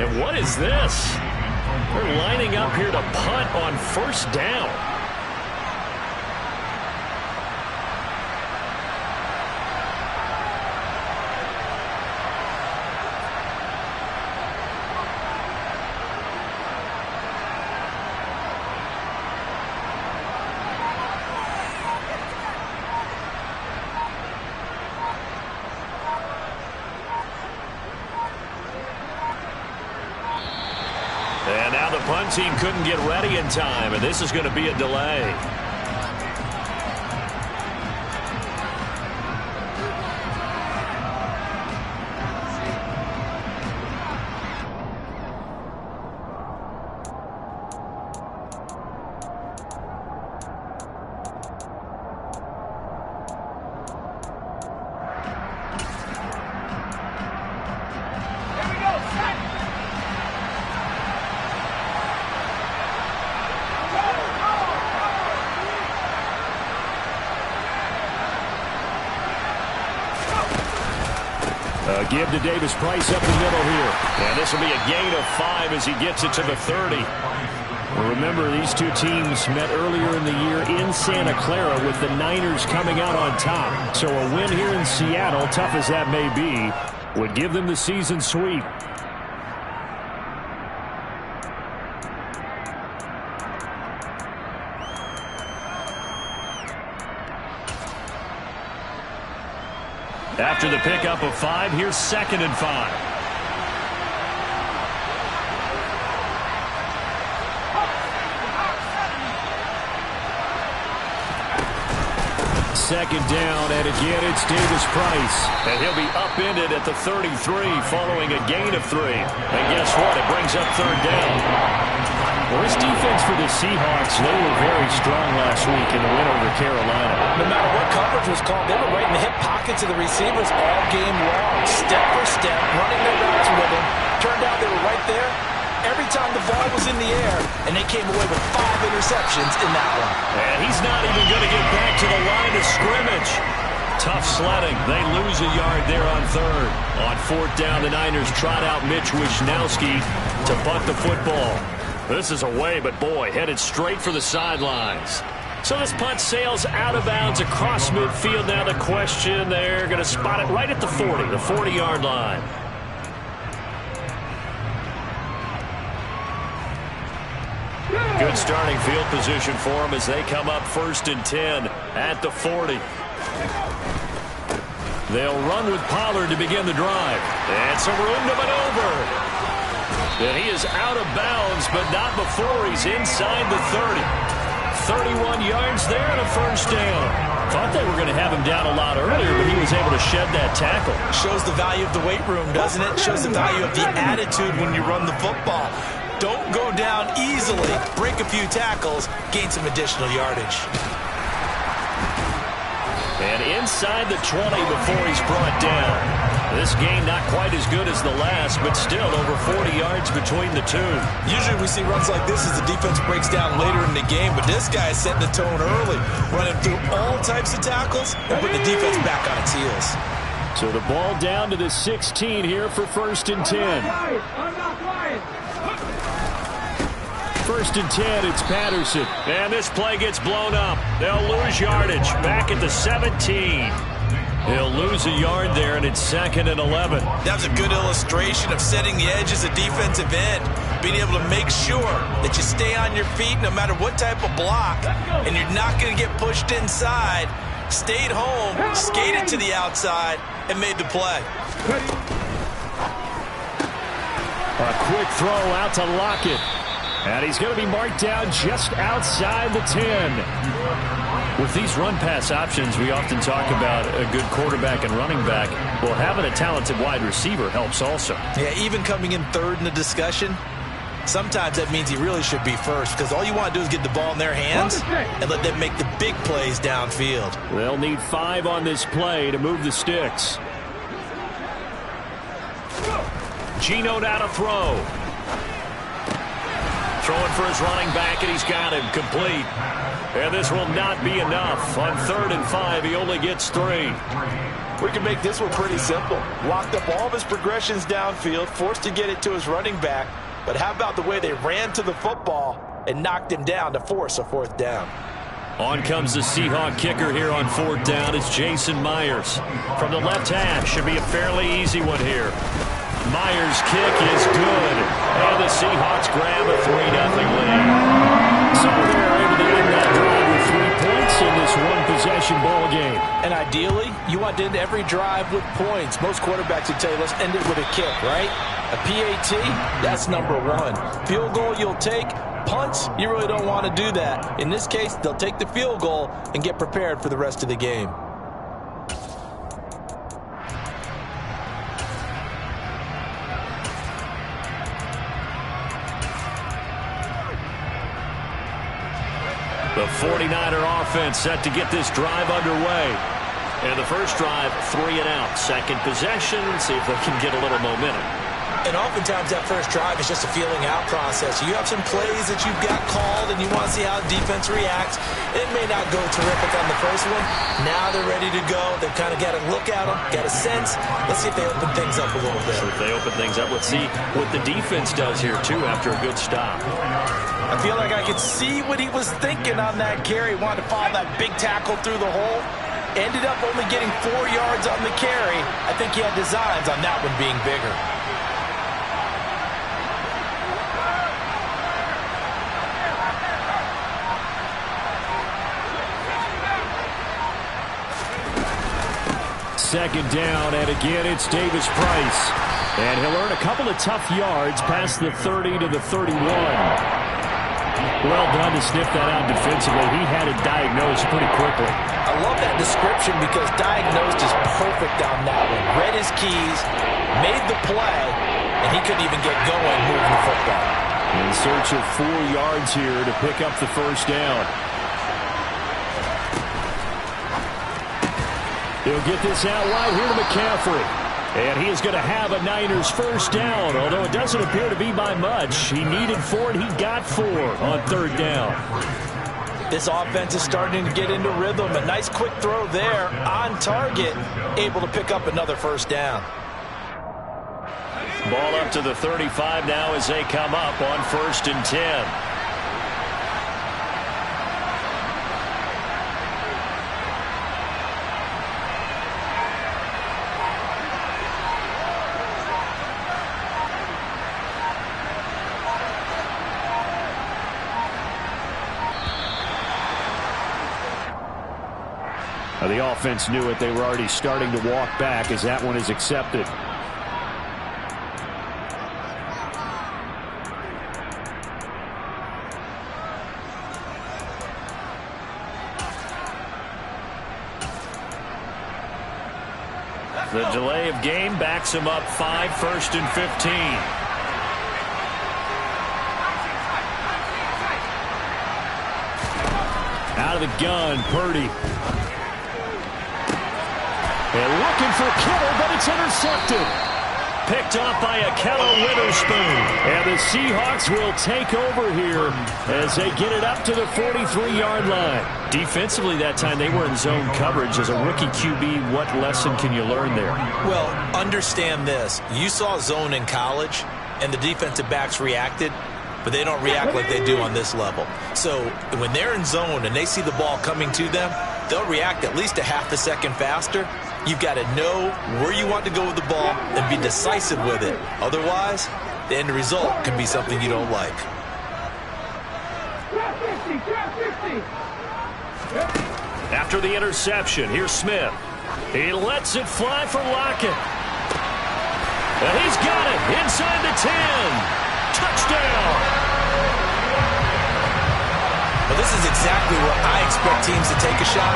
And what is this? They're lining up here to punt on first down. And now the punt team couldn't get ready in time, and this is going to be a delay. Give to Davis Price up the middle here. And this will be a gain of 5 as he gets it to the 30. Well, remember, these two teams met earlier in the year in Santa Clara with the Niners coming out on top. So a win here in Seattle, tough as that may be, would give them the season sweep. After the pickup of 5, here's 2nd and 5. Second down, and again it's Davis Price. And he'll be upended at the 33 following a gain of 3. And guess what? It brings up 3rd down. Well, this defense for the Seahawks, they were very strong last week in the win over Carolina. No matter what coverage was called, they were right in the hip pockets of the receivers all game long. Step for step, running their routes with them. Turned out they were right there every time the ball was in the air, and they came away with 5 interceptions in that one. And he's not even going to get back to the line of scrimmage. Tough sledding. They lose a yard there on 3rd. On 4th down, the Niners trot out Mitch Wishnowski to punt the football. This is away, but boy, headed straight for the sidelines. So this punt sails out of bounds across midfield. Now the question, they're going to spot it right at the 40, the 40-yard line. Good starting field position for them as they come up 1st and 10 at the 40. They'll run with Pollard to begin the drive. And some room to maneuver. And he is out of bounds, but not before he's inside the 30. 31 yards there and a first down. Thought they were going to have him down a lot earlier, but he was able to shed that tackle. Shows the value of the weight room, doesn't it? Shows the value of the attitude when you run the football. Don't go down easily. Break a few tackles, gain some additional yardage. And inside the 20 before he's brought down. This game not quite as good as the last, but still over 40 yards between the two. Usually we see runs like this as the defense breaks down later in the game, but this guy is setting the tone early, running through all types of tackles and putting the defense back on its heels. So the ball down to the 16 here for 1st and 10. 1st and 10, it's Patterson. And this play gets blown up. They'll lose yardage back at the 17. He'll lose a yard there, and it's 2nd and 11. That was a good illustration of setting the edge as a defensive end. Being able to make sure that you stay on your feet no matter what type of block, and you're not going to get pushed inside. Stayed home, skated to the outside, and made the play. A quick throw out to Lockett. And he's going to be marked down just outside the 10. With these run-pass options, we often talk about a good quarterback and running back. Well, having a talented wide receiver helps also. Yeah, even coming in 3rd in the discussion, sometimes that means he really should be 1st, because all you want to do is get the ball in their hands and let them make the big plays downfield. They'll need 5 on this play to move the sticks. Geno now to throw. Throwing for his running back, and he's got him complete. And this will not be enough. On 3rd and 5, he only gets 3. We can make this one pretty simple. Locked up all of his progressions downfield, forced to get it to his running back. But how about the way they ran to the football and knocked him down to force a fourth down? On comes the Seahawk kicker here on fourth down. It's Jason Myers. From the left hash, should be a fairly easy one here. Myers' kick is good. And the Seahawks grab a 3-0 lead. So they're able to end that drive with 3 points in this one-possession ball game. And ideally, you want to end every drive with points. Most quarterbacks would tell you, let's end it with a kick, right? A PAT, that's number one. Field goal you'll take. Punts, you really don't want to do that. In this case, they'll take the field goal and get prepared for the rest of the game. The 49er offense set to get this drive underway. And the first drive, 3 and out. Second possession, see if they can get a little momentum. And oftentimes that first drive is just a feeling out process. You have some plays that you've got called and you want to see how the defense reacts. It may not go terrific on the first one. Now they're ready to go. They've kind of got to look at them, got a sense. Let's see if they open things up a little bit. So if they open things up, let's see what the defense does here, too, after a good stop. I feel like I could see what he was thinking on that carry. Wanted to follow that big tackle through the hole. Ended up only getting 4 yards on the carry. I think he had designs on that one being bigger. Second down, and again, it's Davis Price. And he'll earn a couple of tough yards past the 30 to the 31. Well done to sniff that out defensively. He had it diagnosed pretty quickly. I love that description because diagnosed is perfect on that one. Read his keys, made the play, and he couldn't even get going moving the football. In search of 4 yards here to pick up the first down. He'll get this out wide here to McCaffrey. And he is going to have a Niners first down, although it doesn't appear to be by much. He needed 4, and he got 4 on third down. This offense is starting to get into rhythm. A nice quick throw there on target, able to pick up another first down. Ball up to the 35 now as they come up on 1st and 10. The offense knew it. They were already starting to walk back as that one is accepted. The delay of game backs him up 5, 1st and 15. Out of the gun, Purdy. And looking for Kittle, but it's intercepted. Picked off by Akello Witherspoon. And the Seahawks will take over here as they get it up to the 43-yard line. Defensively that time, they were in zone coverage. As a rookie QB, what lesson can you learn there? Well, understand this. You saw zone in college, and the defensive backs reacted, but they don't react like they do on this level. So when they're in zone and they see the ball coming to them, they'll react at least a half a second faster. You've got to know where you want to go with the ball and be decisive with it. Otherwise, the end result can be something you don't like. After the interception, here's Smith. He lets it fly for Lockett. And he's got it inside the 10. Touchdown. Well, this is exactly where I expect teams to take a shot.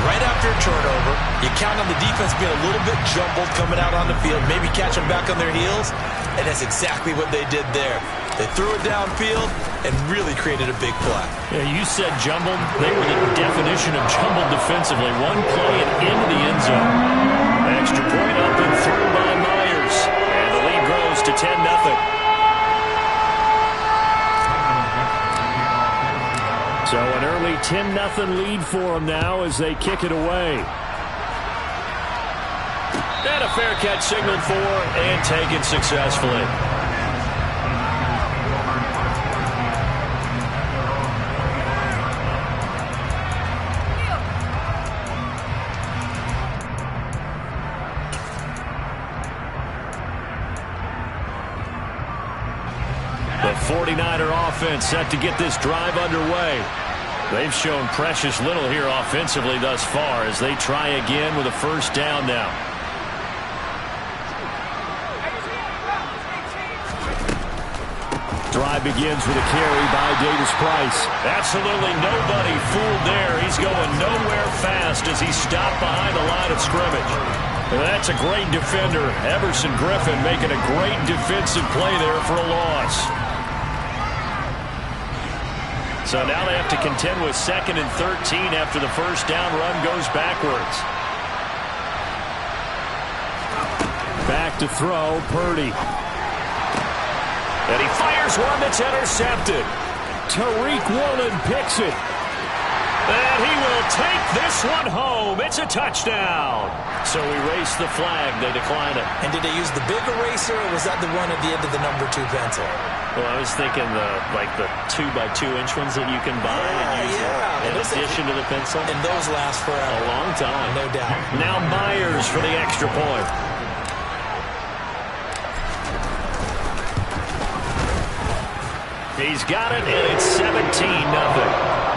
Right after a turnover, you count on the defense being a little bit jumbled coming out on the field, maybe catch them back on their heels, and that's exactly what they did there. They threw it downfield and really created a big play. Yeah, you said jumbled. They were the definition of jumbled defensively. One play and into the end zone. Extra point up and through by Myers. And the lead grows to 10-0. So an early 10-0 lead for them now as they kick it away. And a fair catch signaled for and taken successfully. The 49er offense set to get this drive underway. They've shown precious little here offensively thus far as they try again with a first down now. Drive begins with a carry by Davis-Price. Absolutely nobody fooled there. He's going nowhere fast as he's stopped behind the line of scrimmage. That's a great defender. Everson Griffin making a great defensive play there for a loss. So now they have to contend with 2nd and 13 after the first down run goes backwards. Back to throw, Purdy. And he fires one that's intercepted. Tariq Woolen picks it. And he will take this one home. It's a touchdown. So erase the flag. They decline it. And did they use the big eraser, or was that the one at the end of the number 2 pencil? Well, I was thinking the 2x2-inch ones that you can buy and use in addition to the pencil. And those last forever. A long time. No doubt. Now Myers for the extra point. He's got it, and it's 17-0.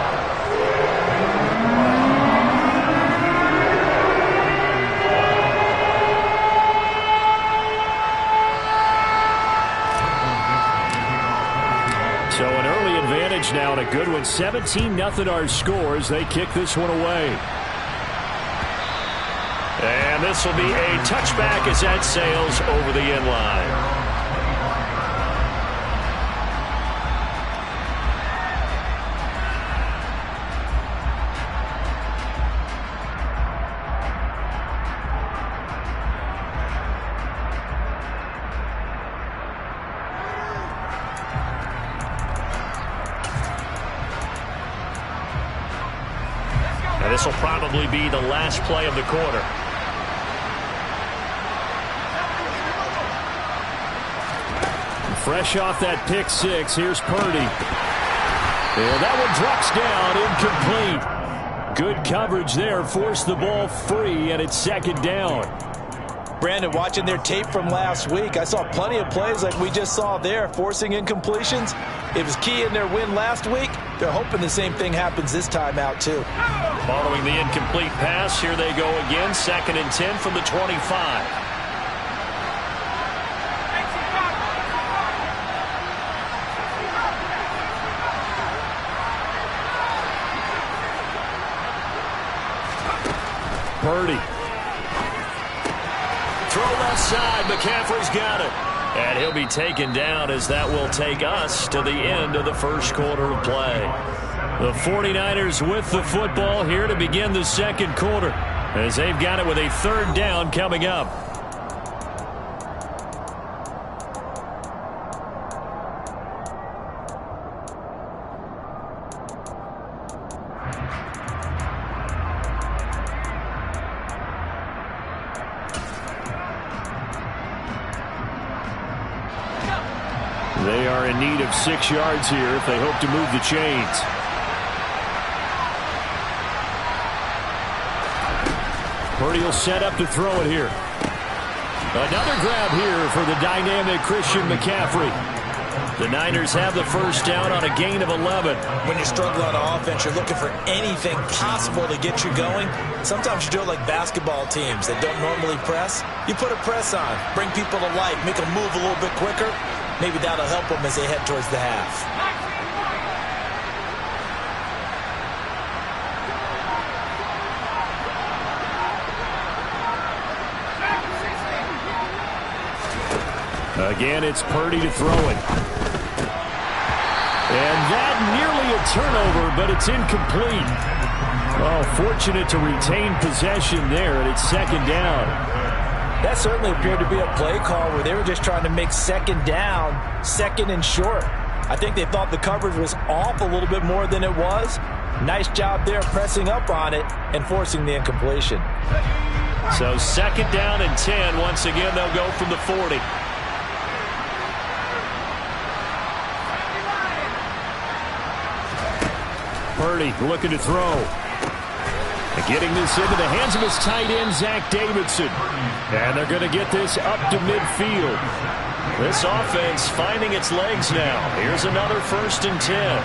So an early advantage now and a good one. 17-0 our score as they kick this one away. And this will be a touchback as that sails over the end line. And this will probably be the last play of the quarter. Fresh off that pick six, here's Purdy. And that one drops down, incomplete. Good coverage there, forced the ball free, and it's 2nd down. Brandon, watching their tape from last week, I saw plenty of plays like we just saw there, forcing incompletions. It was key in their win last week. They're hoping the same thing happens this time out, too. Following the incomplete pass, here they go again. 2nd and 10 from the 25. Purdy. Throw left side. McCaffrey's got it. And he'll be taken down as that will take us to the end of the first quarter of play. The 49ers with the football here to begin the second quarter as they've got it with a 3rd down coming up. They are in need of 6 yards here if they hope to move the chains. Purdy will set up to throw it here. Another grab here for the dynamic Christian McCaffrey. The Niners have the first down on a gain of 11. When you're struggling on offense, you're looking for anything possible to get you going. Sometimes you do it like basketball teams that don't normally press. You put a press on, bring people to life, make them move a little bit quicker. Maybe that'll help them as they head towards the half. Again, it's Purdy to throw it. And that nearly a turnover, but it's incomplete. Oh, fortunate to retain possession there, and it's 2nd down. That certainly appeared to be a play call where they were just trying to make 2nd down, 2nd and short. I think they thought the coverage was off a little bit more than it was. Nice job there pressing up on it and forcing the incompletion. So 2nd down and 10. Once again, they'll go from the 40. Purdy looking to throw. And getting this into the hands of his tight end, Zach Davidson. And they're going to get this up to midfield. This offense finding its legs now. Here's another 1st and 10.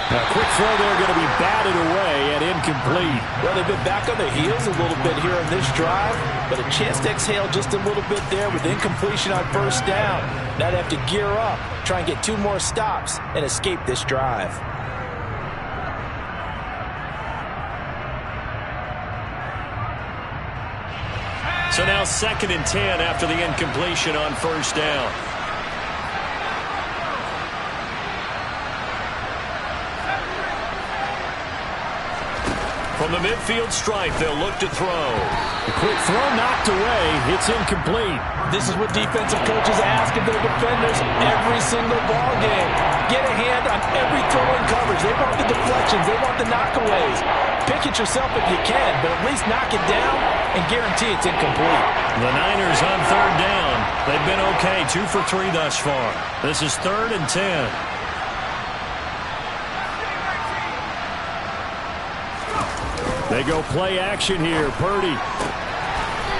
A quick throw there going to be batted away and incomplete. Well, they've been back on their heels a little bit here on this drive, but a chance to exhale just a little bit there with incompletion on 1st down. Now they have to gear up, try and get 2 more stops, and escape this drive. So now 2nd and 10 after the incompletion on 1st down. From the midfield stripe, they'll look to throw. A quick throw knocked away. It's incomplete. This is what defensive coaches ask of their defenders every single ball game. Get a hand on every throw in coverage. They want the deflections. They want the knockaways. Pick it yourself if you can, but at least knock it down and guarantee it's incomplete. The Niners on 3rd down. They've been okay, 2 for 3 thus far. This is 3rd and 10. They go play action here. Purdy.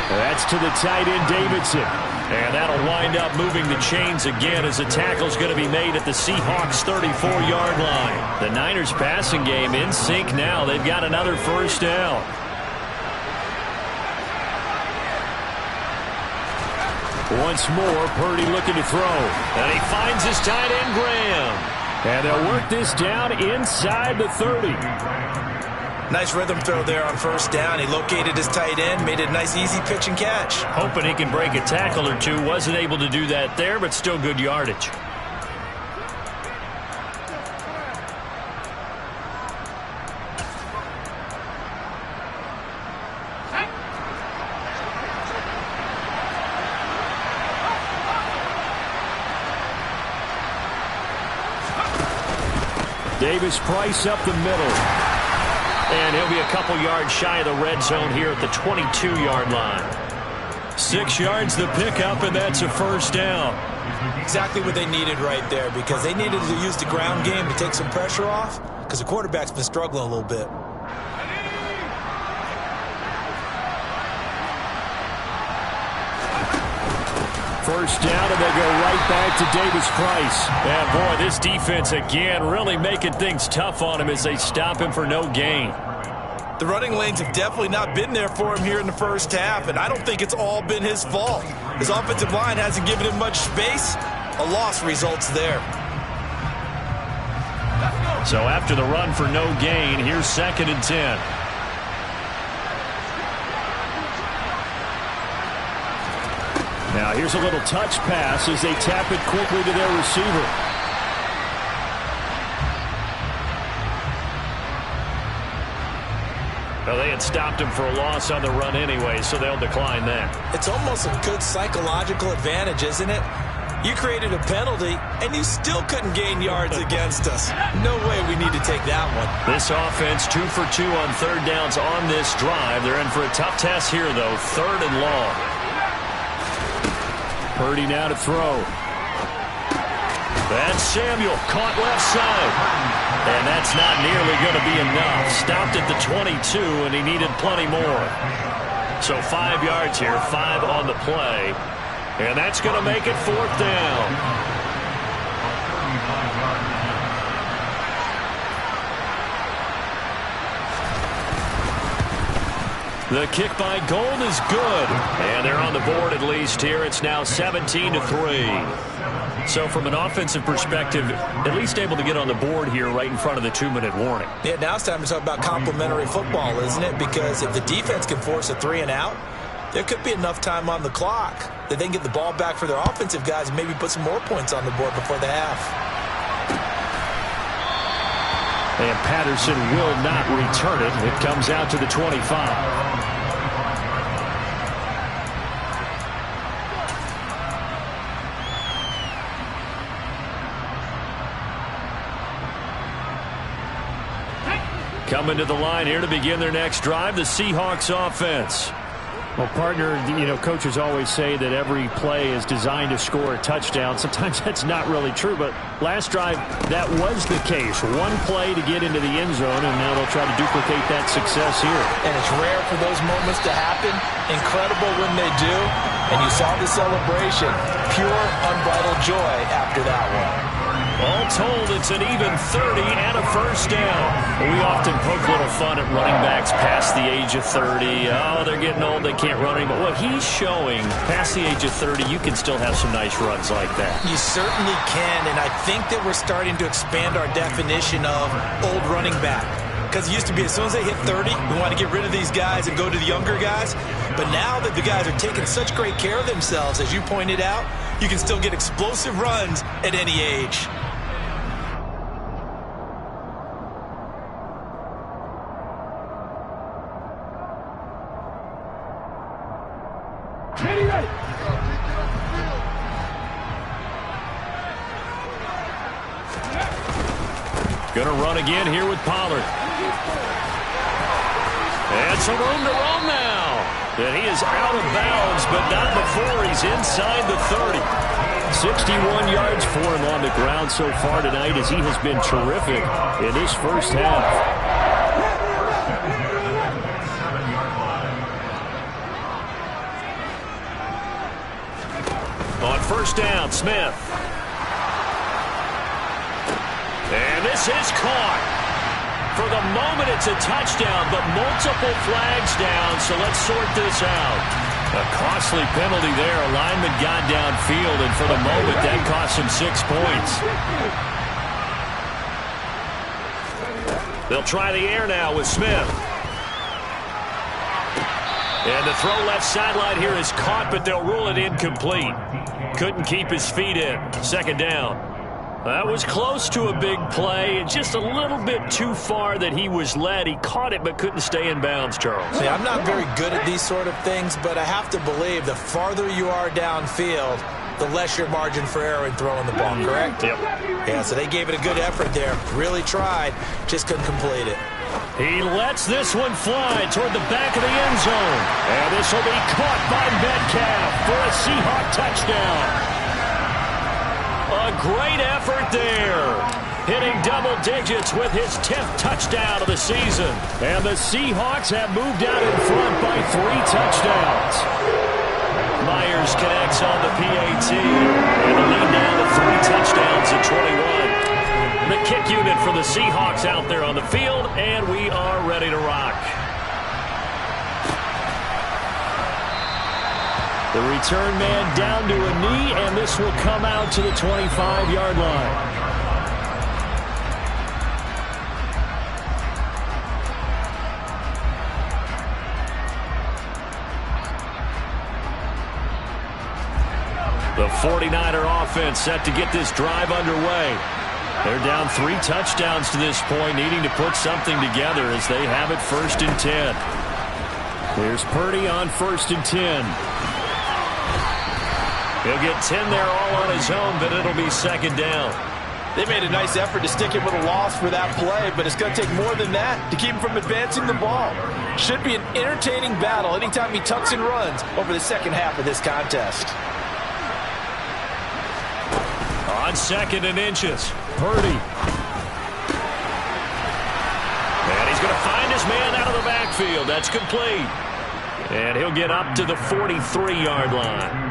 That's to the tight end, Davidson. And that'll wind up moving the chains again as the tackle's going to be made at the Seahawks 34-yard line. The Niners passing game in sync now. They've got another 1st down. Once more, Purdy looking to throw. And he finds his tight end, Graham. And they'll work this down inside the 30. Nice rhythm throw there on 1st down. He located his tight end, made it a nice easy pitch and catch. Hoping he can break a tackle or two. Wasn't able to do that there, but still good yardage. Davis Price up the middle. And he'll be a couple yards shy of the red zone here at the 22-yard line. 6 yards the pickup, and that's a 1st down. Exactly what they needed right there, because they needed to use the ground game to take some pressure off, because the quarterback's been struggling a little bit. First down, and they go right back to Davis Price. And boy, this defense again really making things tough on him as they stop him for no gain. The running lanes have definitely not been there for him here in the 1st half, and I don't think it's all been his fault. His offensive line hasn't given him much space. A loss results there. So after the run for no gain, here's 2nd and 10. Now here's a little touch pass as they tap it quickly to their receiver. Well, they had stopped him for a loss on the run anyway, so they'll decline that. It's almost a good psychological advantage, isn't it? You created a penalty, and you still couldn't gain yards against us. No way we need to take that one. This offense 2 for 2 on 3rd downs on this drive. They're in for a tough test here, though. 3rd and long. Purdy now to throw. That's Samuel, caught left side. And that's not nearly going to be enough. Stopped at the 22, and he needed plenty more. So 5 yards here, 5 on the play. And that's going to make it 4th down. The kick by Gold is good. And they're on the board at least here. It's now 17-3. So from an offensive perspective, at least able to get on the board here right in front of the 2-minute warning. Yeah, now it's time to talk about complementary football, isn't it? Because if the defense can force a 3 and out, there could be enough time on the clock that they can get the ball back for their offensive guys and maybe put some more points on the board before the half. And Patterson will not return it. It comes out to the 25. Coming to the line here to begin their next drive, the Seahawks offense. Well, partner, coaches always say that every play is designed to score a touchdown. Sometimes that's not really true, but last drive, that was the case. One play to get into the end zone, and now they'll try to duplicate that success here. And it's rare for those moments to happen. Incredible when they do. And you saw the celebration. Pure, unbridled joy after that one. All told, it's an even 30 and a first down. We often poke a little fun at running backs past the age of 30. Oh, they're getting old, they can't run anymore. Well, he's showing past the age of 30, you can still have some nice runs like that. You certainly can, and I think that we're starting to expand our definition of old running back. Because it used to be as soon as they hit 30, we want to get rid of these guys and go to the younger guys. But now that the guys are taking such great care of themselves, as you pointed out, you can still get explosive runs at any age. Going to run again here with Pollard. And some room to roam now. And he is out of bounds, but not before he's inside the 30. 61 yards for him on the ground so far tonight, as he has been terrific in this first half. On first down, Smith. And this is caught. For the moment, it's a touchdown, but multiple flags down, so let's sort this out. A costly penalty there. A lineman got downfield, and for the moment, that cost him 6 points. They'll try the air now with Smith. And the throw left sideline here is caught, but they'll rule it incomplete. Couldn't keep his feet in. Second down. That was close to a big play. Just a little bit too far that he was led. He caught it but couldn't stay in bounds, Charles. See, I'm not very good at these sort of things, but I have to believe the farther you are downfield, the less your margin for error in throwing the ball, correct? Yep. Yeah, so they gave it a good effort there. Really tried, just couldn't complete it. He lets this one fly toward the back of the end zone. And this will be caught by Metcalf for a Seahawk touchdown. A great effort there. Hitting double digits with his 10th touchdown of the season. And the Seahawks have moved out in front by 3 touchdowns. Myers connects on the PAT. And the lead now to 3 touchdowns at 21. The kick unit for the Seahawks out there on the field, and we are ready to rock. The return man down to a knee, and this will come out to the 25-yard line. The 49er offense set to get this drive underway. They're down 3 touchdowns to this point, needing to put something together as they have it 1st and 10. Here's Purdy on 1st and 10. He'll get 10 there all on his own, but it'll be 2nd down. They made a nice effort to stick him with a loss for that play, but it's going to take more than that to keep him from advancing the ball. Should be an entertaining battle anytime he tucks and runs over the second half of this contest. On 2nd and inches, Purdy. And he's going to find his man out of the backfield. That's complete. And he'll get up to the 43-yard line.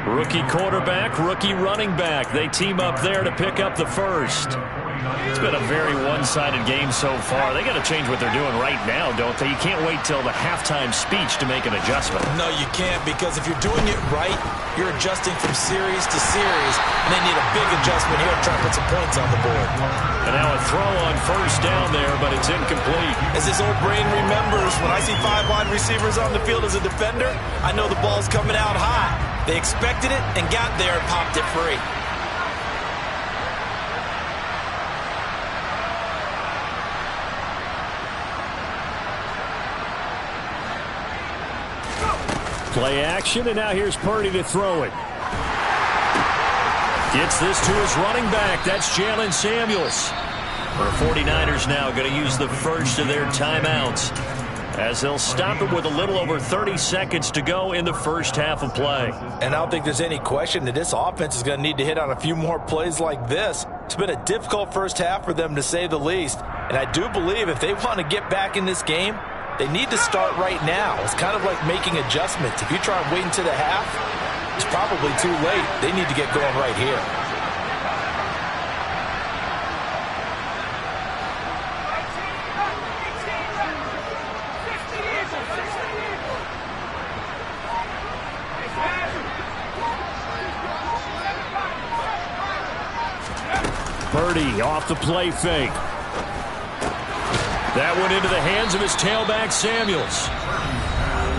Rookie quarterback, rookie running back. They team up there to pick up the first. It's been a very one-sided game so far. They got to change what they're doing right now, don't they? You can't wait till the halftime speech to make an adjustment. No, you can't, because if you're doing it right, you're adjusting from series to series, and they need a big adjustment here to try to put some points on the board. And now a throw on 1st down there, but it's incomplete. As this old brain remembers, when I see 5 wide receivers on the field as a defender, I know the ball's coming out high. They expected it and got there and popped it free. Play action, and now here's Purdy to throw it. Gets this to his running back. That's Jalen Samuels. The 49ers now going to use the first of their timeouts as they'll stop it with a little over 30 seconds to go in the first half of play. And I don't think there's any question that this offense is going to need to hit on a few more plays like this. It's been a difficult first half for them, to say the least. And I do believe if they want to get back in this game, they need to start right now. It's kind of like making adjustments. If you try and wait until the half, it's probably too late. They need to get going right here. Purdy off the play fake. That went into the hands of his tailback, Samuels.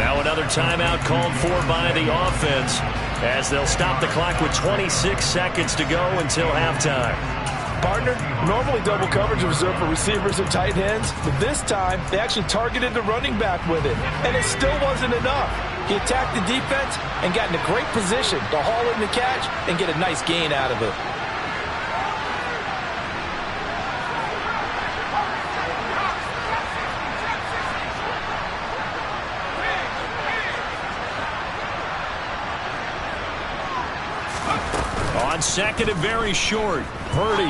Now another timeout called for by the offense as they'll stop the clock with 26 seconds to go until halftime. Partner, normally double coverage is reserved for receivers and tight ends, but this time they actually targeted the running back with it, and it still wasn't enough. He attacked the defense and got in a great position to haul in the catch and get a nice gain out of it. On second and very short, Purdy.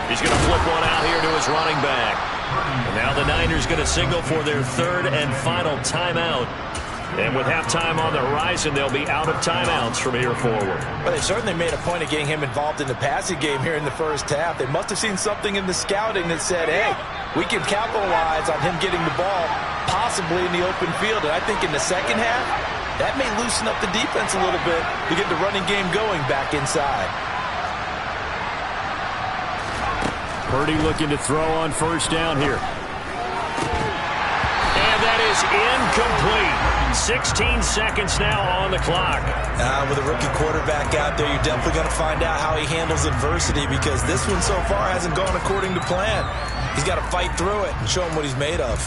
He's going to flip one out here to his running back. And now the Niners going to signal for their third and final timeout. And with halftime on the horizon, they'll be out of timeouts from here forward. Well, they certainly made a point of getting him involved in the passing game here in the first half. They must have seen something in the scouting that said, hey, we can capitalize on him getting the ball possibly in the open field. And I think in the second half, that may loosen up the defense a little bit to get the running game going back inside. Purdy looking to throw on first down here. And that is incomplete. 16 seconds now on the clock. With a rookie quarterback out there, you're definitely going to find out how he handles adversity, because this one so far hasn't gone according to plan. He's got to fight through it and show him what he's made of.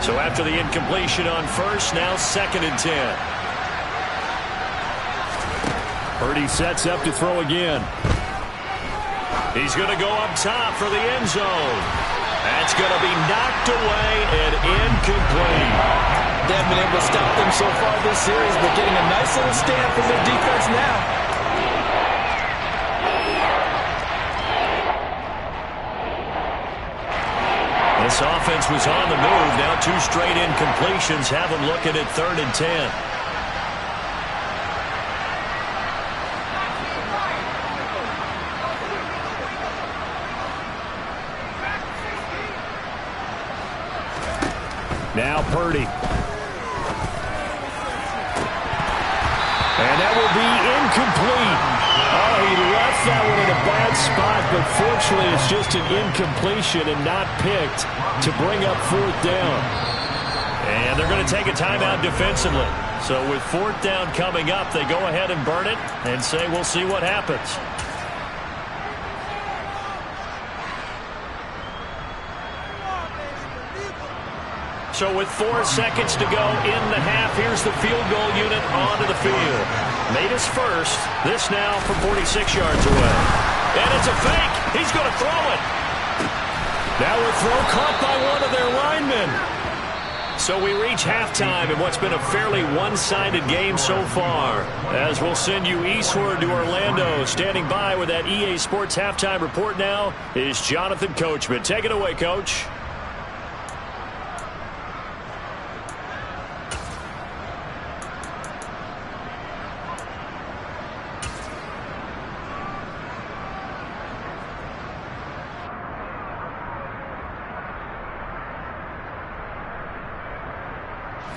So after the incompletion on first, now second and 10. Purdy sets up to throw again. He's going to go up top for the end zone. That's going to be knocked away and incomplete. They haven't been able to stop them so far this series, but getting a nice little stand from their defense now. This offense was on the move. Now two straight incompletions have them looking at third and 10. Now Purdy. And that will be incomplete. Oh, he left that one in a bad spot, but fortunately it's just an incompletion and not picked to bring up fourth down. And they're going to take a timeout defensively. So with fourth down coming up, they go ahead and burn it and say we'll see what happens. So with 4 seconds to go in the half, here's the field goal unit onto the field. Made his first. This now from 46 yards away. And it's a fake. He's going to throw it. Now a throw caught by one of their linemen. So we reach halftime in what's been a fairly one-sided game so far. As we'll send you eastward to Orlando. Standing by with that EA Sports halftime report now is Jonathan Coachman. Take it away, Coach.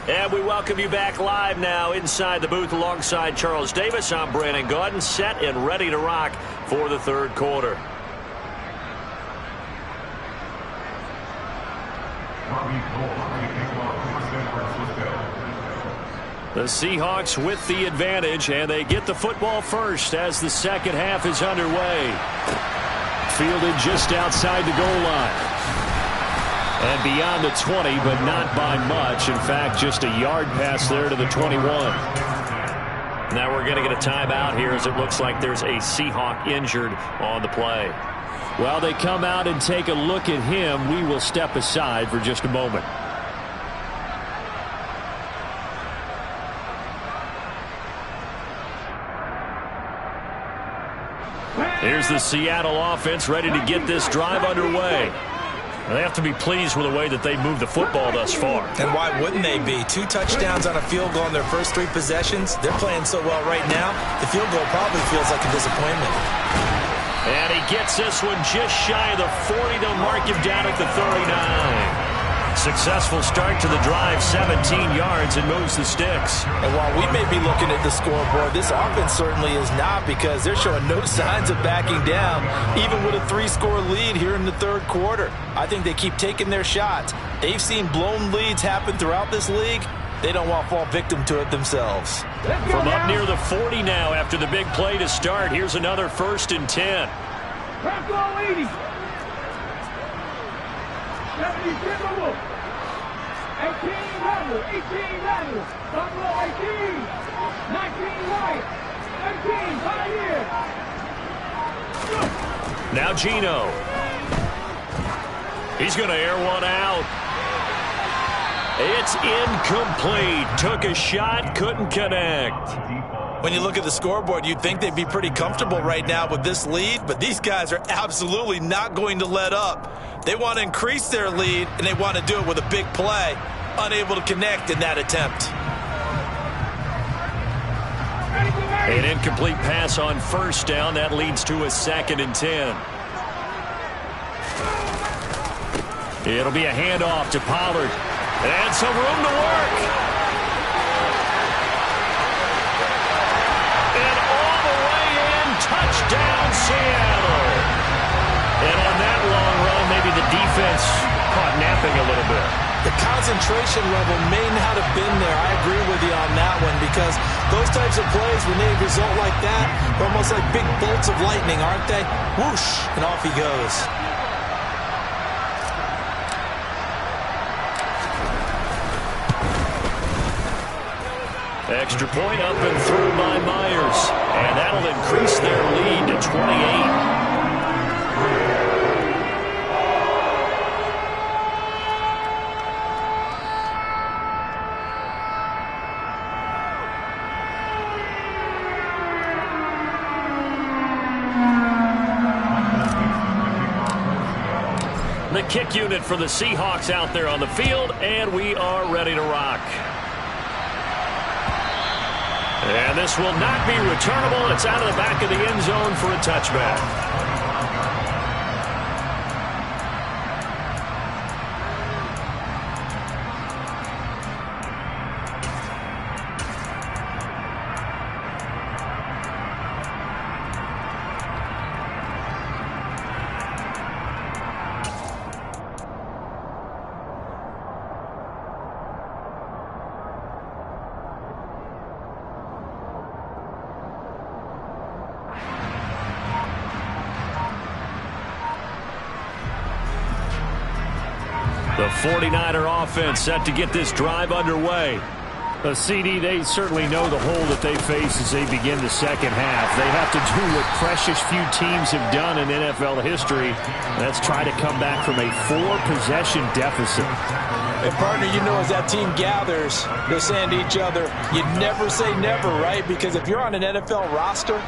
And we welcome you back live now inside the booth alongside Charles Davis. I'm Brandon Gaudin, set and ready to rock for the third quarter. The Seahawks with the advantage, and they get the football first as the second half is underway. fielded just outside the goal line. And beyond the 20, but not by much. In fact, just a yard pass there to the 21. Now we're going to get a timeout here as it looks like there's a Seahawk injured on the play. Well, they come out and take a look at him. We will step aside for just a moment. Here's the Seattle offense ready to get this drive underway. They have to be pleased with the way that they moved the football thus far. And why wouldn't they be? 2 touchdowns on a field goal in their first 3 possessions. They're playing so well right now, the field goal probably feels like a disappointment. And he gets this one just shy of the 40. They'll mark him down at the 39. Successful start to the drive, 17 yards, and moves the sticks. And while we may be looking at the scoreboard, this offense certainly is not, because they're showing no signs of backing down, even with a 3-score lead here in the third quarter. I think they keep taking their shots. They've seen blown leads happen throughout this league. They don't want to fall victim to it themselves. From up near the 40 now after the big play to start, here's another 1st and 10. Let's go, ladies. 70, 18 level, 18 level, double 18, 19 right, 18, right here. Now Gino. He's going to air one out. It's incomplete. Took a shot, couldn't connect. When you look at the scoreboard, you'd think they'd be pretty comfortable right now with this lead, but these guys are absolutely not going to let up. They want to increase their lead, and they want to do it with a big play. Unable to connect in that attempt. An incomplete pass on 1st down. That leads to a 2nd and 10. It'll be a handoff to Pollard. And some room to work. And all the way in, touchdown Seattle. And on that long run, maybe the defense caught napping a little bit. The concentration level may not have been there. I agree with you on that one, because those types of plays, when they result like that, they're almost like big bolts of lightning, aren't they? Whoosh, and off he goes. Extra point up and through by Myers. And that'll increase their lead to 28. The kick unit for the Seahawks out there on the field, and we are ready to rock. And this will not be returnable. It's out of the back of the end zone for a touchback. The 49er offense set to get this drive underway. CD, they certainly know the hole that they face as they begin the second half. They have to do what precious few teams have done in NFL history. That's try to come back from a 4-possession deficit. And partner, you know, as that team gathers, they're saying to each other, you never say never, right? Because if you're on an NFL roster,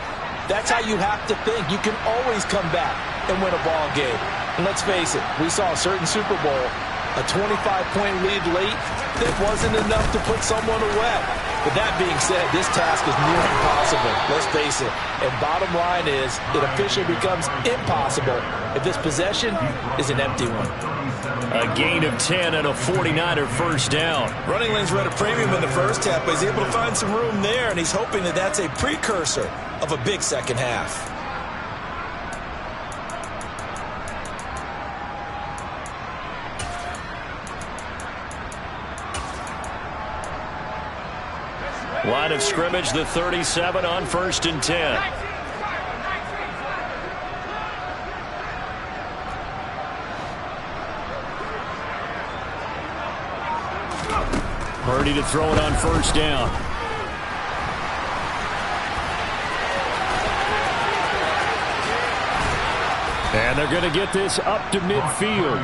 that's how you have to think. You can always come back and win a ball game. And let's face it, we saw a certain Super Bowl, a 25-point lead late, that wasn't enough to put someone away. But that being said, this task is near impossible, let's face it. And bottom line is, it officially becomes impossible if this possession is an empty one. A gain of 10 and a 49er first down. Running lanes were at a premium in the first half, but he's able to find some room there, and he's hoping that that's a precursor of a big second half. Line of scrimmage, the 37 on 1st and 10. Purdy to throw it on first down. And they're going to get this up to midfield.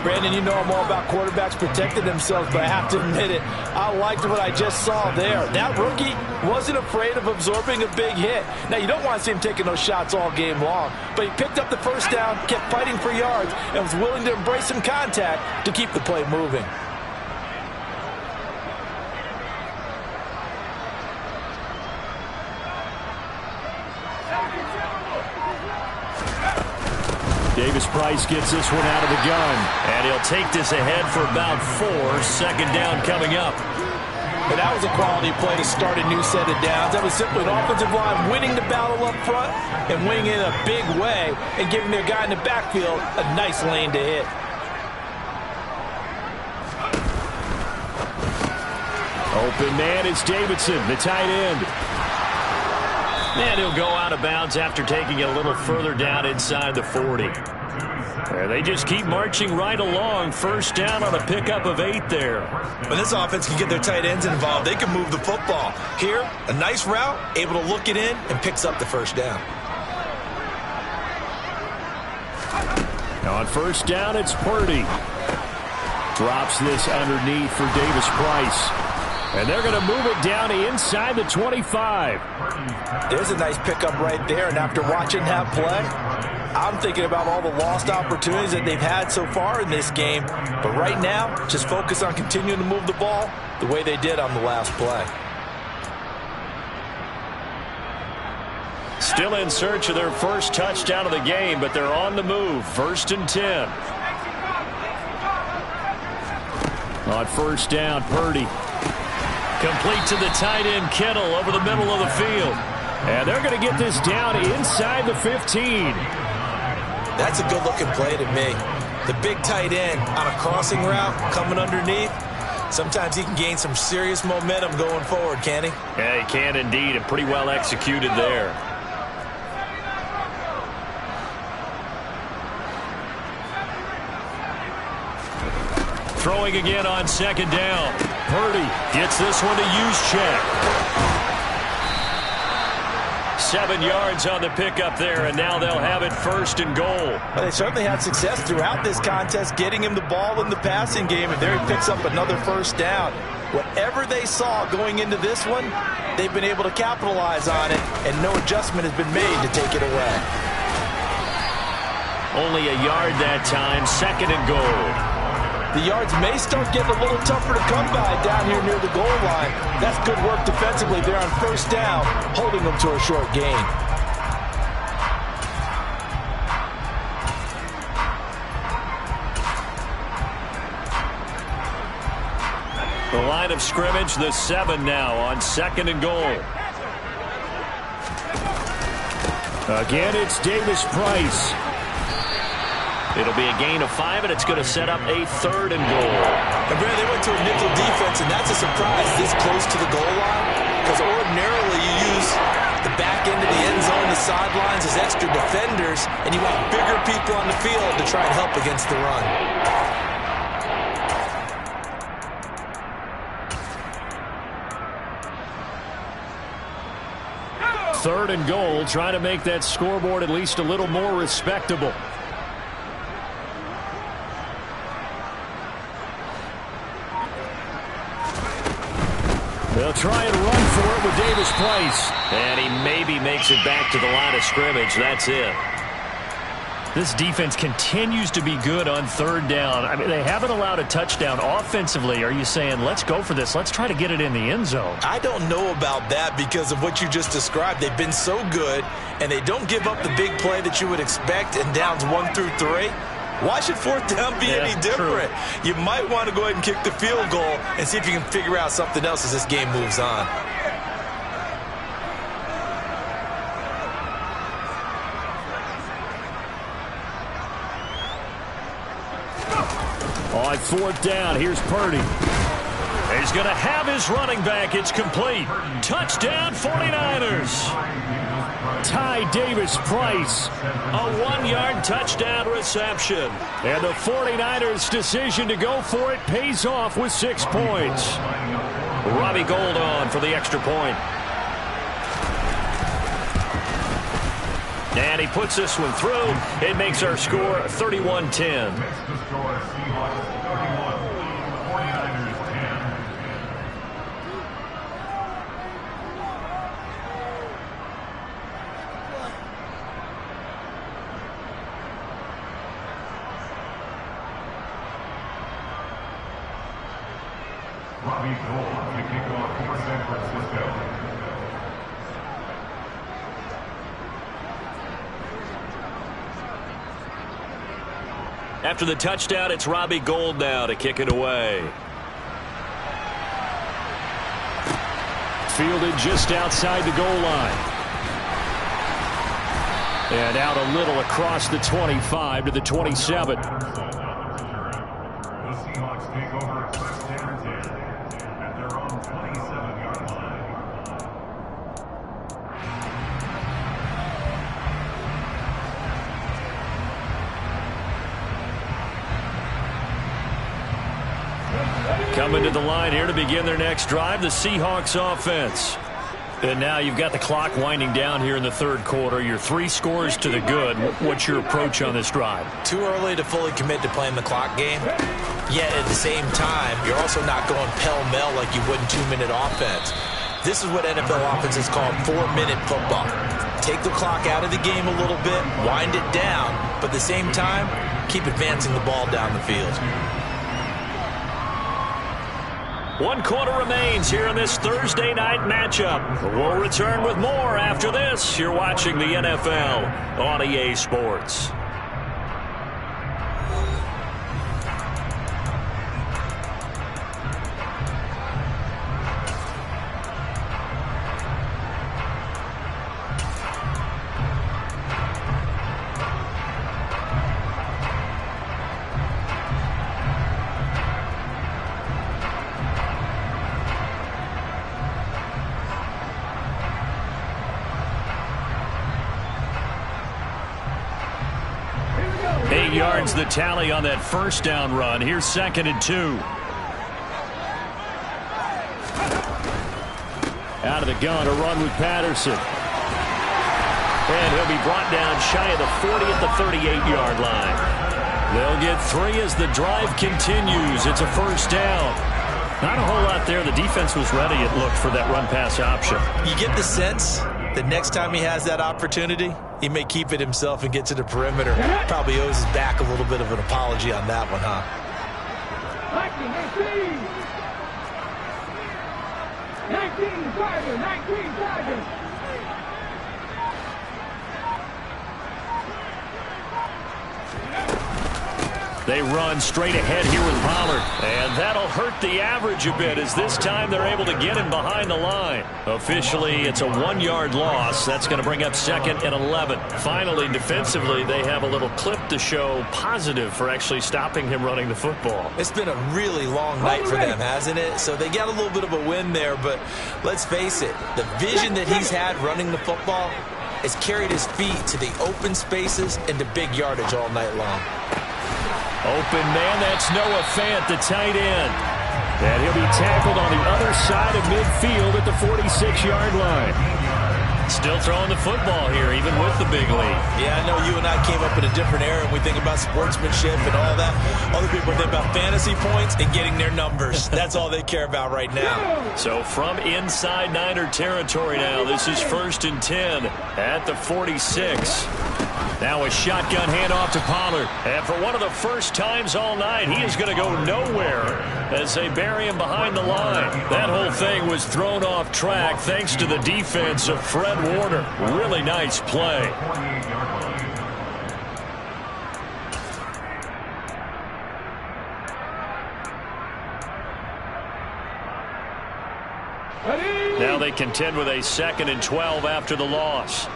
Brandon, you know I'm all about quarterbacks protecting themselves, but I have to admit it, I liked what I just saw there. That rookie wasn't afraid of absorbing a big hit. Now, you don't want to see him taking those shots all game long, but he picked up the first down, kept fighting for yards, and was willing to embrace some contact to keep the play moving. Davis-Price gets this one out of the gun. And he'll take this ahead for about 4. Second down coming up. And that was a quality play to start a new set of downs. That was simply an offensive line winning the battle up front and winning it in a big way and giving their guy in the backfield a nice lane to hit. Open man is Davidson, the tight end. And he'll go out of bounds after taking it a little further down inside the 40. They just keep marching right along. First down on a pickup of 8 there. When this offense can get their tight ends involved, they can move the football. Here, a nice route, able to look it in, and picks up the first down. Now on first down, it's Purdy. Drops this underneath for Davis-Price. And they're going to move it down inside the 25. There's a nice pickup right there, and after watching that play, I'm thinking about all the lost opportunities that they've had so far in this game. But right now, just focus on continuing to move the ball the way they did on the last play. Still in search of their first touchdown of the game, but they're on the move. 1st and 10. On first down, Purdy. Complete to the tight end, Kittle, over the middle of the field. And they're going to get this down inside the 15. That's a good-looking play to me. The big tight end on a crossing route coming underneath. Sometimes he can gain some serious momentum going forward, can't he? Yeah, he can indeed, and pretty well executed there. Throwing again on second down. Purdy gets this one to Juszczyk. 7 yards on the pickup there, and now they'll have it 1st and goal. Well, they certainly had success throughout this contest getting him the ball in the passing game, and there he picks up another first down. Whatever they saw going into this one, they've been able to capitalize on it, and no adjustment has been made to take it away. Only a yard that time, 2nd and goal. The yards may start getting a little tougher to come by down here near the goal line. That's good work defensively there on first down, holding them to a short gain. The line of scrimmage, the 7 now on 2nd and goal. Again, it's Davis-Price. It'll be a gain of 5, and it's going to set up a 3rd and goal. And Brad, they went to a nickel defense, and that's a surprise this close to the goal line, because ordinarily you use the back end of the end zone, the sidelines as extra defenders, and you want bigger people on the field to try and help against the run. 3rd and goal, trying to make that scoreboard at least a little more respectable. They'll try and run for it with Davis-Price. And he maybe makes it back to the line of scrimmage. That's it. This defense continues to be good on 3rd down. I mean, they haven't allowed a touchdown offensively. Are you saying, let's go for this? Let's try to get it in the end zone. I don't know about that because of what you just described. They've been so good, and they don't give up the big play that you would expect in downs 1 through 3. Why should 4th down be any different? True. You might want to go ahead and kick the field goal and see if you can figure out something else as this game moves on. On 4th down, here's Purdy. He's going to have his running back. It's complete. Touchdown, 49ers. Ty Davis-Price. A 1-yard touchdown reception. And the 49ers' decision to go for it pays off with 6 points. Robbie Gould on for the extra point. And he puts this one through. It makes our score 31-10. Robbie Gould to kick off for San Francisco. After the touchdown, it's Robbie Gould now to kick it away. Fielded just outside the goal line. And out a little across the 25 to the 27. The Seahawks take over first and 10 at their own 27-yard line. Coming to the line here to begin their next drive, the Seahawks offense. And now you've got the clock winding down here in the third quarter. You're 3 scores to the good. What's your approach on this drive? Too early to fully commit to playing the clock game. Yet at the same time, you're also not going pell-mell like you would in 2-minute offense. This is what NFL offenses call 4-minute football. Take the clock out of the game a little bit, wind it down, but at the same time, keep advancing the ball down the field. 1 quarter remains here in this Thursday night matchup. We'll return with more after this. You're watching the NFL on EA Sports. Yards the tally on that first down run. Here's 2nd and 2. Out of the gun, a run with Patterson. And he'll be brought down shy of the 40 at the 38-yard line. They'll get 3 as the drive continues. It's a first down. Not a whole lot there. The defense was ready, it looked, for that run-pass option. You get the sense that next time he has that opportunity, he may keep it himself and get to the perimeter. Probably owes his back a little bit of an apology on that one, huh? 19 Tigers. They run straight ahead here with Pollard. And that'll hurt the average a bit, as this time they're able to get him behind the line. Officially, it's a 1-yard loss. That's going to bring up 2nd and 11. Finally, defensively, they have a little clip to show positive for actually stopping him running the football. It's been a really long night for them, hasn't it? So they got a little bit of a win there, but let's face it, the vision that he's had running the football has carried his feet to the open spaces and to big yardage all night long. Open man, that's Noah Fant, the tight end. And he'll be tackled on the other side of midfield at the 46-yard line. Still throwing the football here, even with the big lead. Yeah, I know you and I came up in a different era, and we think about sportsmanship and all that. Other people think about fantasy points and getting their numbers. That's all they care about right now. So from inside Niner territory now, this is 1st and 10 at the 46. Now a shotgun handoff to Pollard. And for one of the first times all night, he is going to go nowhere as they bury him behind the line. That whole thing was thrown off track thanks to the defense of Fred Warner. Really nice play. Now they contend with a 2nd and 12 after the loss.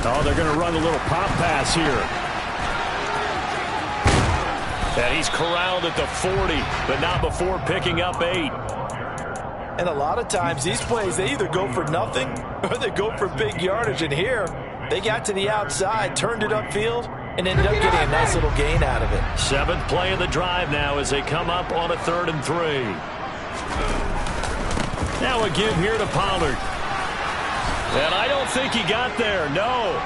Oh, they're going to run a little pop pass here. And he's corralled at the 40, but not before picking up 8. And a lot of times these plays, they either go for nothing or they go for big yardage. And here, they got to the outside, turned it upfield, and ended up getting a nice little gain out of it. 7th play of the drive now as they come up on a 3rd and 3. Now a give here to Pollard. And I don't think he got there, no.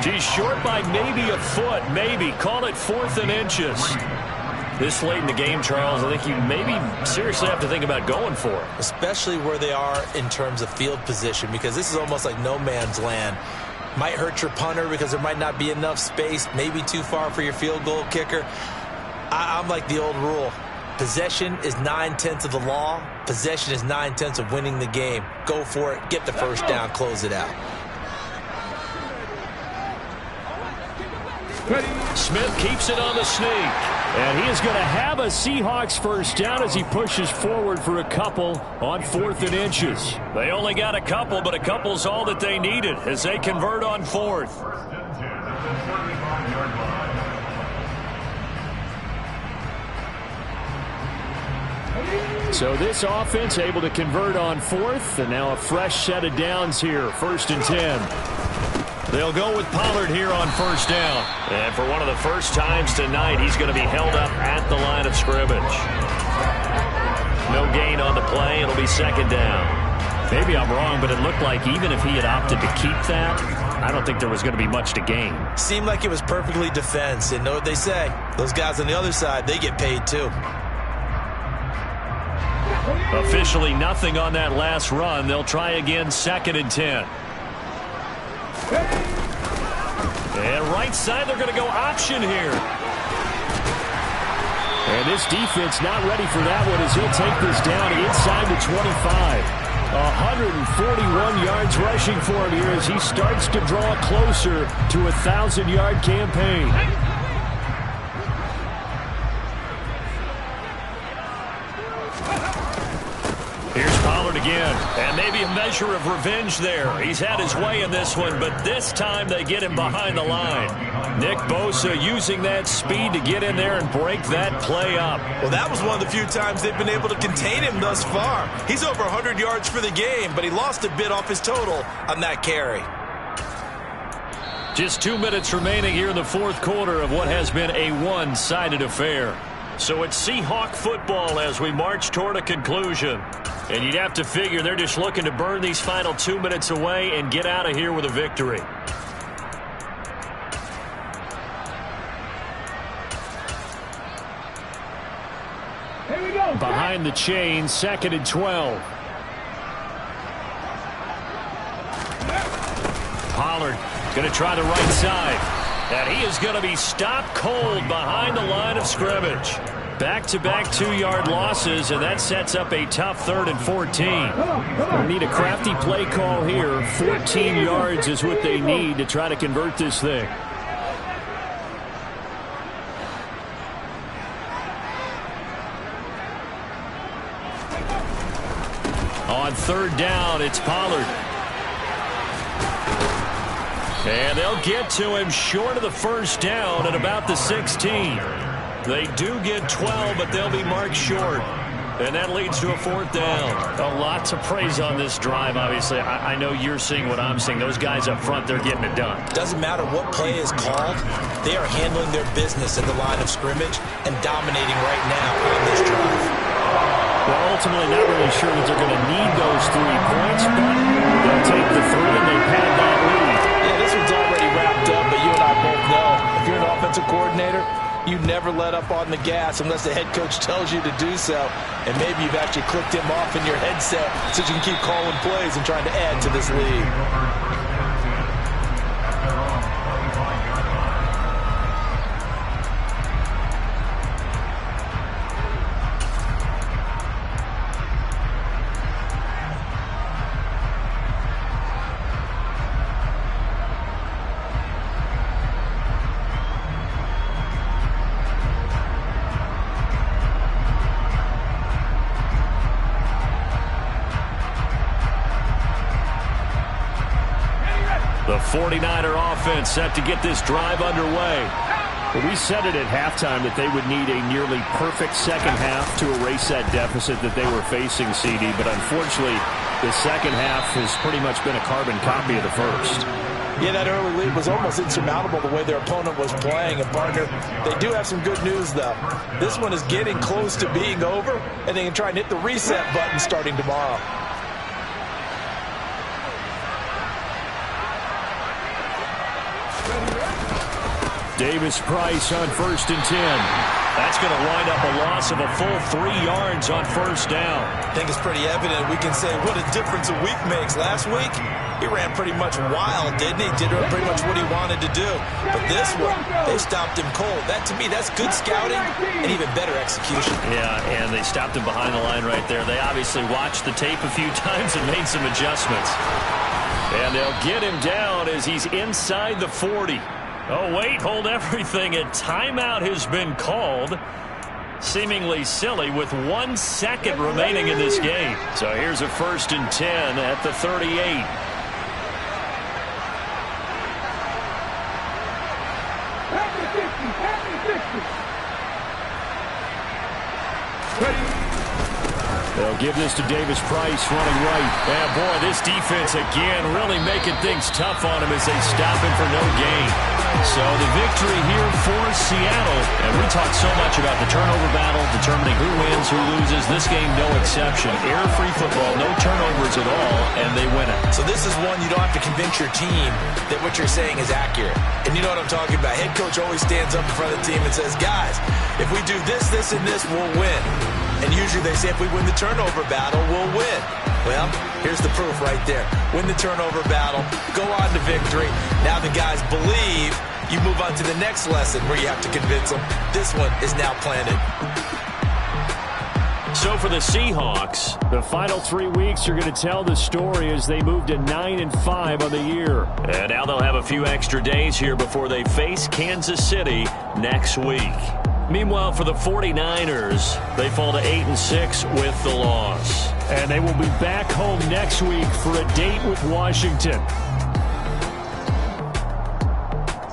He's short by maybe a foot, maybe. Call it 4th and inches. This late in the game, Charles, I think you maybe seriously have to think about going for it. Especially where they are in terms of field position, because this is almost like no man's land. Might hurt your punter because there might not be enough space, maybe too far for your field goal kicker. I'm like the old rule. Possession is 9/10 of the law. Possession is 9/10 of winning the game. Go for it. Get the first down. Close it out. Smith keeps it on the sneak. And he is going to have a Seahawks first down as he pushes forward for a couple on 4th and inches. They only got a couple, but a couple's all that they needed as they convert on 4th. So this offense able to convert on 4th, and now a fresh set of downs here, 1st and 10. They'll go with Pollard here on 1st down. And for one of the first times tonight, he's going to be held up at the line of scrimmage. No gain on the play. It'll be 2nd down. Maybe I'm wrong, but it looked like even if he had opted to keep that, I don't think there was going to be much to gain. Seemed like it was perfectly defense. And know what they say? Those guys on the other side, they get paid too. Officially nothing on that last run. They'll try again 2nd and 10. And right side, they're going to go option here. And this defense not ready for that one as he'll take this down inside the 25. 141 yards rushing for him here as he starts to draw closer to a 1,000-yard campaign. Here's Pollard again, and maybe a measure of revenge there. He's had his way in this one, but this time they get him behind the line. Nick Bosa using that speed to get in there and break that play up. Well, that was one of the few times they've been able to contain him thus far. He's over 100 yards for the game, but he lost a bit off his total on that carry. Just 2 minutes remaining here in the 4th quarter of what has been a one-sided affair. So it's Seahawk football as we march toward a conclusion. And you'd have to figure they're just looking to burn these final 2 minutes away and get out of here with a victory. Here we go. Behind the chain, 2nd and 12. Pollard going to try the right side. And he is going to be stopped cold behind the line of scrimmage. Back-to-back 2-yard losses, and that sets up a tough 3rd and 14. They need a crafty play call here. 14 yards is what they need to try to convert this thing. On 3rd down, it's Pollard. And they'll get to him short of the first down at about the 16. They do get 12, but they'll be marked short. And that leads to a 4th down. A lot to praise on this drive, obviously. I know you're seeing what I'm seeing. Those guys up front, they're getting it done. Doesn't matter what play is called. They are handling their business at the line of scrimmage and dominating right now on this drive. Well, ultimately, not really sure that they're going to need those 3 points, but they'll take the 3 and they pad that lead. Yeah, this one's already wrapped up, but you and I both know if you're an offensive coordinator, you never let up on the gas unless the head coach tells you to do so. And maybe you've actually clicked him off in your headset so you can keep calling plays and trying to add to this lead. The 49er offense set to get this drive underway. Well, we said it at halftime that they would need a nearly perfect second half to erase that deficit that they were facing, CD. But unfortunately, the second half has pretty much been a carbon copy of the first. Yeah, that early lead was almost insurmountable the way their opponent was playing. And, partner, they do have some good news, though. This one is getting close to being over, and they can try and hit the reset button starting tomorrow. Davis Price on 1st and 10. That's going to wind up a loss of a full 3 yards on first down. I think it's pretty evident. We can say what a difference a week makes. Last week, he ran pretty much wild, didn't he? Did pretty much what he wanted to do. But this one, they stopped him cold. That, to me, that's good scouting and even better execution. Yeah, and they stopped him behind the line right there. They obviously watched the tape a few times and made some adjustments. And they'll get him down as he's inside the 40. Oh, wait, hold everything. A timeout has been called. Seemingly silly with 1 second remaining in this game. So here's a 1st and 10 at the 38. They'll give this to Davis Price running right. Yeah, boy, this defense again really making things tough on him as they stop him for no gain. So the victory here for Seattle. And we talked so much about the turnover battle, determining who wins, who loses. This game, no exception. Error-free football, no turnovers at all, and they win it. So this is one you don't have to convince your team that what you're saying is accurate. And you know what I'm talking about. Head coach always stands up in front of the team and says, guys, if we do this, this, and this, we'll win. And usually they say if we win the turnover battle, we'll win. Well, here's the proof right there. Win the turnover battle, go on to victory. Now the guys believe. You move on to the next lesson where you have to convince them. This one is now planted. So for the Seahawks, the final 3 weeks are going to tell the story as they move to 9-5 on the year. And now they'll have a few extra days here before they face Kansas City next week. Meanwhile, for the 49ers, they fall to 8-6 with the loss. And they will be back home next week for a date with Washington.